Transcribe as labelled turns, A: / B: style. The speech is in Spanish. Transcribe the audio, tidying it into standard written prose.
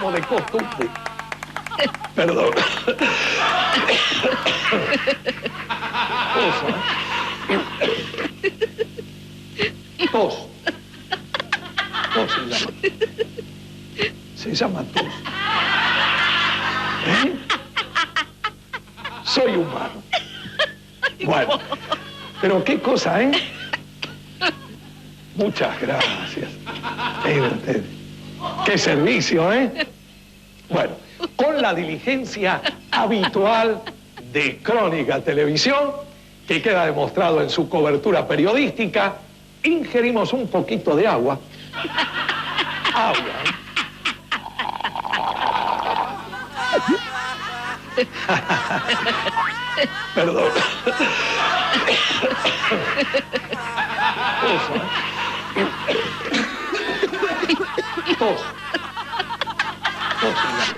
A: como de costumbre. Perdón. Tos. Tos se llama. Se llama tos. ¿Eh? Soy humano. Bueno, pero qué cosa, ¿eh? Muchas gracias. Usted. Qué servicio, ¿eh? Bueno, con la diligencia habitual de Crónica Televisión, que queda demostrado en su cobertura periodística, ingerimos un poquito de agua. Agua, ¿eh? Perdón. Tos. Tos. Tos.